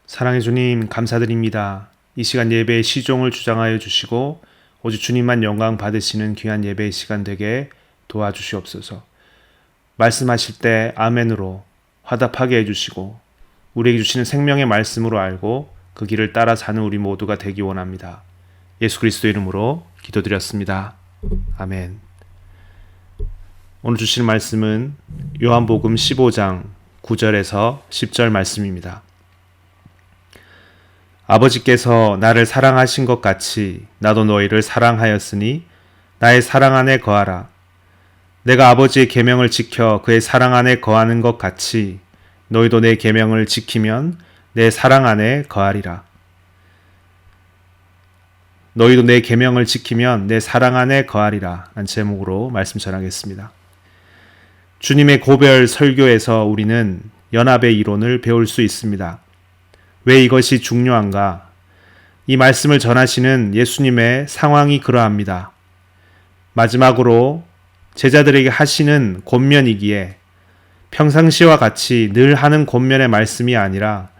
사랑의 주님 감사드립니다. 이 시간 예배의 시종을 주장하여 주시고 오직 주님만 영광 받으시는 귀한 예배의 시간 되게 도와주시옵소서. 말씀하실 때 아멘으로 화답하게 해주시고 우리에게 주시는 생명의 말씀으로 알고 그 길을 따라 사는 우리 모두가 되기 원합니다. 예수 그리스도 이름으로 기도드렸습니다. 아멘. 오늘 주시는 말씀은 요한복음 15장 9절에서 10절 말씀입니다. 아버지께서 나를 사랑하신 것 같이 나도 너희를 사랑하였으니 나의 사랑 안에 거하라. 내가 아버지의 계명을 지켜 그의 사랑 안에 거하는 것 같이 너희도 내 계명을 지키면 내 사랑 안에 거하리라. 너희도 내 계명을 지키면 내 사랑 안에 거하리라. 란 제목으로 말씀 전하겠습니다. 주님의 고별 설교에서 우리는 연합의 이론을 배울 수 있습니다. 왜 이것이 중요한가? 이 말씀을 전하시는 예수님의 상황이 그러합니다. 마지막으로 제자들에게 하시는 권면이기에 평상시와 같이 늘 하는 권면의 말씀이 아니라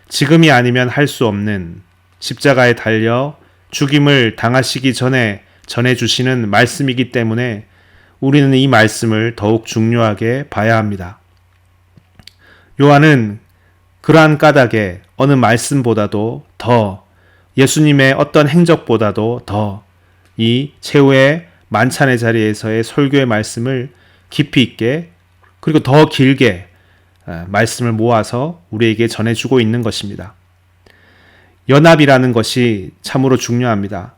지금이 아니면 할 수 없는 십자가에 달려 죽임을 당하시기 전에 전해주시는 말씀이기 때문에 우리는 이 말씀을 더욱 중요하게 봐야 합니다. 요한은 그러한 까닭에 어느 말씀보다도 더 예수님의 어떤 행적보다도 더 이 최후의 만찬의 자리에서의 설교의 말씀을 깊이 있게 그리고 더 길게 말씀을 모아서 우리에게 전해주고 있는 것입니다. 연합이라는 것이 참으로 중요합니다.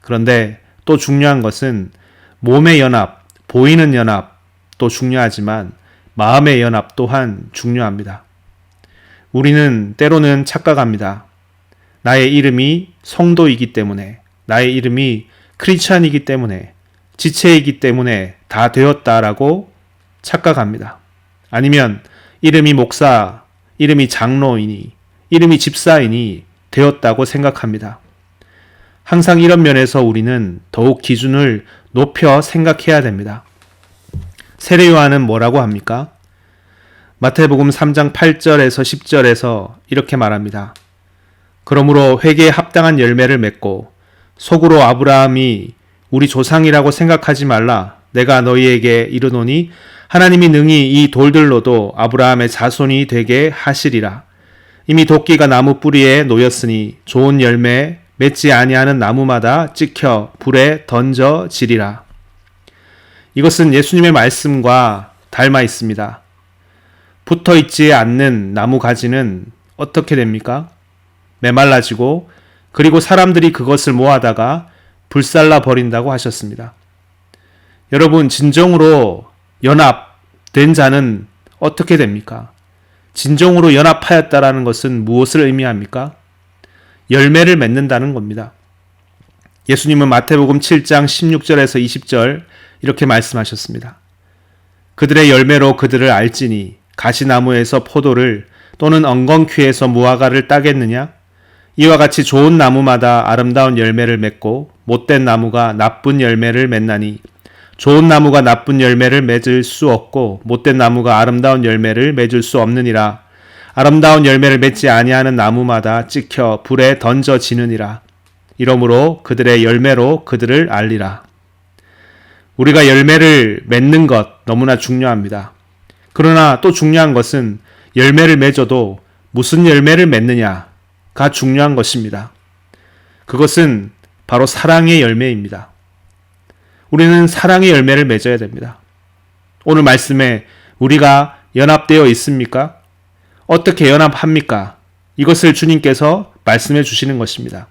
그런데 또 중요한 것은 몸의 연합, 보이는 연합도 중요하지만 마음의 연합 또한 중요합니다. 우리는 때로는 착각합니다. 나의 이름이 성도이기 때문에, 나의 이름이 크리스찬이기 때문에, 지체이기 때문에 다 되었다라고 착각합니다. 아니면 이름이 목사, 이름이 장로이니, 이름이 집사이니 되었다고 생각합니다. 항상 이런 면에서 우리는 더욱 기준을 높여 생각해야 됩니다. 세례 요한은 뭐라고 합니까? 마태복음 3장 8절에서 10절에서 이렇게 말합니다. 그러므로 회개에 합당한 열매를 맺고 속으로 아브라함이 우리 조상이라고 생각하지 말라. 내가 너희에게 이르노니 하나님이 능히 이 돌들로도 아브라함의 자손이 되게 하시리라. 이미 도끼가 나무 뿌리에 놓였으니 좋은 열매 맺지 아니하는 나무마다 찍혀 불에 던져지리라. 이것은 예수님의 말씀과 닮아 있습니다. 붙어 있지 않는 나무 가지는 어떻게 됩니까? 메말라지고 그리고 사람들이 그것을 모아다가 불살라 버린다고 하셨습니다. 여러분, 진정으로 연합된 자는 어떻게 됩니까? 진정으로 연합하였다라는 것은 무엇을 의미합니까? 열매를 맺는다는 겁니다. 예수님은 마태복음 7장 16절에서 20절 이렇게 말씀하셨습니다. 그들의 열매로 그들을 알지니 가시나무에서 포도를 또는 엉겅퀴에서 무화과를 따겠느냐? 이와 같이 좋은 나무마다 아름다운 열매를 맺고 못된 나무가 나쁜 열매를 맺나니 좋은 나무가 나쁜 열매를 맺을 수 없고 못된 나무가 아름다운 열매를 맺을 수 없느니라. 아름다운 열매를 맺지 아니하는 나무마다 찍혀 불에 던져지느니라. 이러므로 그들의 열매로 그들을 알리라. 우리가 열매를 맺는 것 너무나 중요합니다. 그러나 또 중요한 것은 열매를 맺어도 무슨 열매를 맺느냐가 중요한 것입니다. 그것은 바로 사랑의 열매입니다. 우리는 사랑의 열매를 맺어야 됩니다. 오늘 말씀에 우리가 연합되어 있습니까? 어떻게 연합합니까? 이것을 주님께서 말씀해 주시는 것입니다.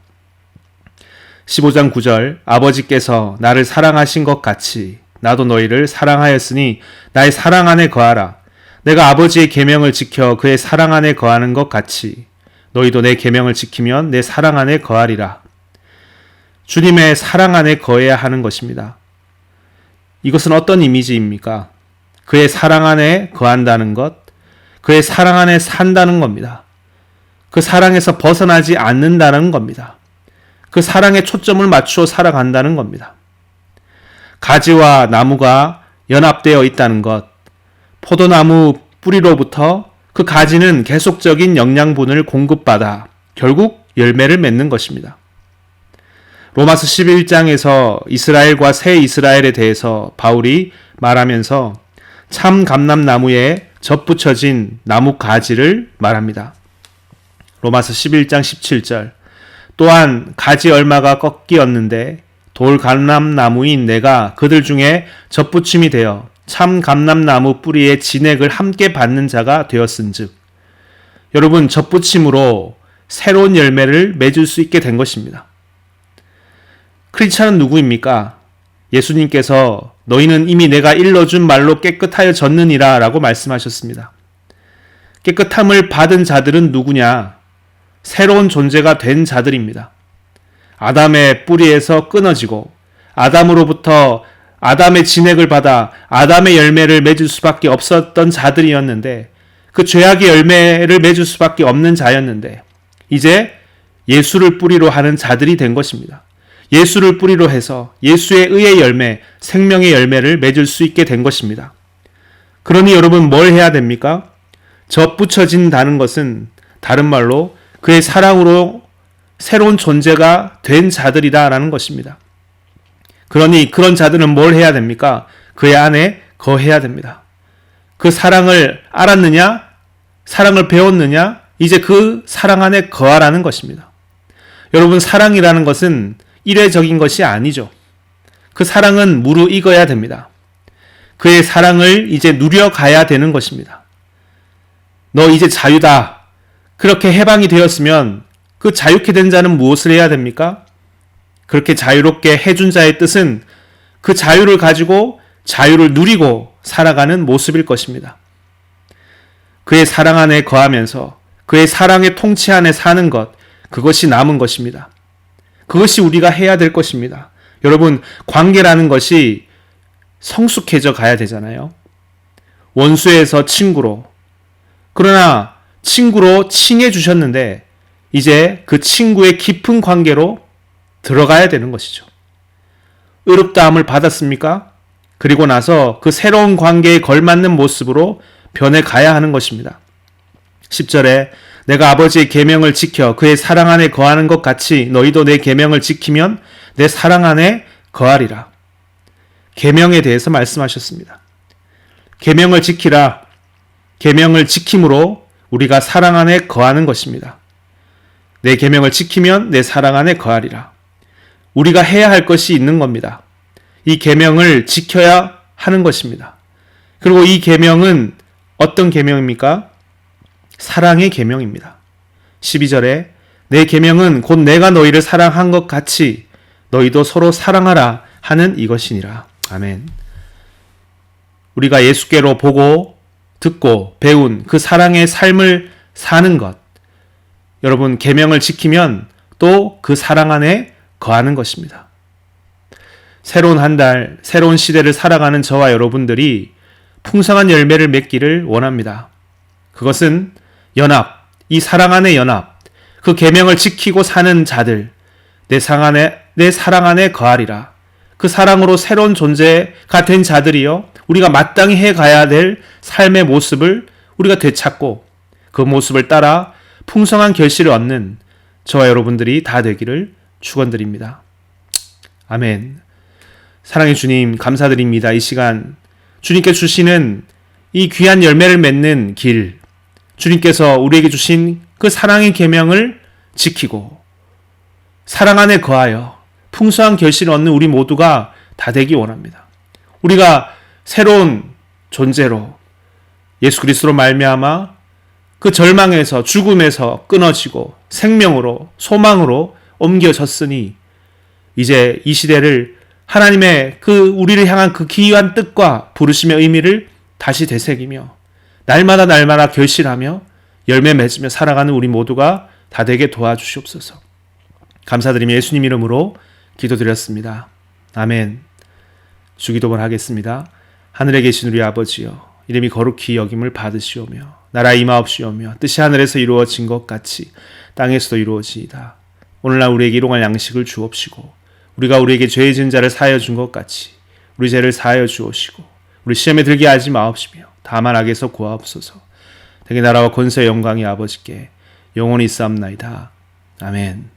15장 9절 아버지께서 나를 사랑하신 것 같이 나도 너희를 사랑하였으니 나의 사랑 안에 거하라. 내가 아버지의 계명을 지켜 그의 사랑 안에 거하는 것 같이 너희도 내 계명을 지키면 내 사랑 안에 거하리라. 주님의 사랑 안에 거해야 하는 것입니다. 이것은 어떤 이미지입니까? 그의 사랑 안에 거한다는 것, 그의 사랑 안에 산다는 겁니다. 그 사랑에서 벗어나지 않는다는 겁니다. 그 사랑에 초점을 맞추어 살아간다는 겁니다. 가지와 나무가 연합되어 있다는 것, 포도나무 뿌리로부터 그 가지는 계속적인 영양분을 공급받아 결국 열매를 맺는 것입니다. 로마서 11장에서 이스라엘과 새 이스라엘에 대해서 바울이 말하면서 참 감람나무에 접붙여진 나무 가지를 말합니다. 로마서 11장 17절 또한 가지 얼마가 꺾이었는데 돌 감람나무인 내가 그들 중에 접붙임이 되어 참 감람나무 뿌리의 진액을 함께 받는 자가 되었은즉 여러분 접붙임으로 새로운 열매를 맺을 수 있게 된 것입니다. 크리스찬은 누구입니까? 예수님께서 너희는 이미 내가 일러준 말로 깨끗하여졌느니라 라고 말씀하셨습니다. 깨끗함을 받은 자들은 누구냐? 새로운 존재가 된 자들입니다. 아담의 뿌리에서 끊어지고 아담으로부터 아담의 진액을 받아 아담의 열매를 맺을 수밖에 없었던 자들이었는데 그 죄악의 열매를 맺을 수밖에 없는 자였는데 이제 예수를 뿌리로 하는 자들이 된 것입니다. 예수를 뿌리로 해서 예수의 의의 열매, 생명의 열매를 맺을 수 있게 된 것입니다. 그러니 여러분 뭘 해야 됩니까? 접붙여진다는 것은 다른 말로 그의 사랑으로 새로운 존재가 된 자들이다라는 것입니다. 그러니 그런 자들은 뭘 해야 됩니까? 그의 안에 거해야 됩니다. 그 사랑을 알았느냐? 사랑을 배웠느냐? 이제 그 사랑 안에 거하라는 것입니다. 여러분 사랑이라는 것은 일회적인 것이 아니죠. 그 사랑은 무르익어야 됩니다. 그의 사랑을 이제 누려가야 되는 것입니다. 너 이제 자유다. 그렇게 해방이 되었으면 그 자유케 된 자는 무엇을 해야 됩니까? 그렇게 자유롭게 해준 자의 뜻은 그 자유를 가지고 자유를 누리고 살아가는 모습일 것입니다. 그의 사랑 안에 거하면서 그의 사랑의 통치 안에 사는 것, 그것이 남은 것입니다. 그것이 우리가 해야 될 것입니다. 여러분, 관계라는 것이 성숙해져 가야 되잖아요. 원수에서 친구로. 그러나 친구로 칭해 주셨는데 이제 그 친구의 깊은 관계로 들어가야 되는 것이죠. 의롭다함을 받았습니까? 그리고 나서 그 새로운 관계에 걸맞는 모습으로 변해가야 하는 것입니다. 10절에 내가 아버지의 계명을 지켜 그의 사랑 안에 거하는 것 같이 너희도 내 계명을 지키면 내 사랑 안에 거하리라. 계명에 대해서 말씀하셨습니다. 계명을 지키라. 계명을 지킴으로 우리가 사랑 안에 거하는 것입니다. 내 계명을 지키면 내 사랑 안에 거하리라. 우리가 해야 할 것이 있는 겁니다. 이 계명을 지켜야 하는 것입니다. 그리고 이 계명은 어떤 계명입니까? 사랑의 계명입니다. 12절에 내 계명은 곧 내가 너희를 사랑한 것 같이 너희도 서로 사랑하라 하는 이것이니라. 아멘. 우리가 예수께로 보고 듣고 배운 그 사랑의 삶을 사는 것, 여러분 계명을 지키면 또 그 사랑 안에 거하는 것입니다. 새로운 한 달, 새로운 시대를 살아가는 저와 여러분들이 풍성한 열매를 맺기를 원합니다. 그것은 연합, 이 사랑 안의 연합, 그 계명을 지키고 사는 자들, 내 사랑 안에 거하리라. 그 사랑으로 새로운 존재가 된 자들이요, 우리가 마땅히 해가야 될 삶의 모습을 우리가 되찾고 그 모습을 따라 풍성한 결실을 얻는 저와 여러분들이 다 되기를 축원드립니다. 아멘. 사랑의 주님, 감사드립니다. 이 시간 주님께 주시는 이 귀한 열매를 맺는 길, 주님께서 우리에게 주신 그 사랑의 계명을 지키고 사랑 안에 거하여 풍성한 결실을 얻는 우리 모두가 다 되기 원합니다. 우리가 새로운 존재로 예수 그리스도로 말미암아 그 절망에서 죽음에서 끊어지고 생명으로 소망으로 옮겨졌으니 이제 이 시대를 하나님의 그 우리를 향한 그 기이한 뜻과 부르심의 의미를 다시 되새기며 날마다 결실하며 열매 맺으며 살아가는 우리 모두가 다 되게 도와주시옵소서. 감사드리며 예수님 이름으로 기도드렸습니다. 아멘. 주기도문 하겠습니다. 하늘에 계신 우리 아버지여, 이름이 거룩히 여김을 받으시오며 나라 임하옵시오며 뜻이 하늘에서 이루어진 것 같이 땅에서도 이루어지이다. 오늘날 우리에게 일용할 양식을 주옵시고 우리가 우리에게 죄 지은 자를 사하여 준 것 같이 우리 죄를 사하여 주옵시고 우리 시험에 들게 하지 마옵시며 다만 악에서 구하옵소서. 되게 나라와 권세의 영광이 아버지께 영원히 있사옵나이다. 아멘.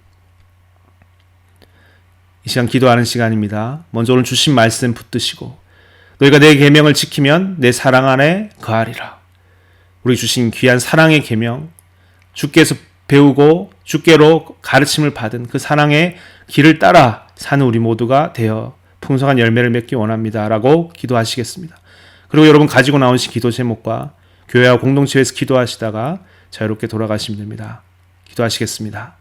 이 시간 기도하는 시간입니다. 먼저 오늘 주신 말씀 붙드시고 너희가 내 계명을 지키면 내 사랑 안에 거하리라. 우리 주신 귀한 사랑의 계명, 주께서 배우고 주께로 가르침을 받은 그 사랑의 길을 따라 사는 우리 모두가 되어 풍성한 열매를 맺기 원합니다. 라고 기도하시겠습니다. 그리고 여러분 가지고 나오신 기도 제목과 교회와 공동체에서 기도하시다가 자유롭게 돌아가시면 됩니다. 기도하시겠습니다.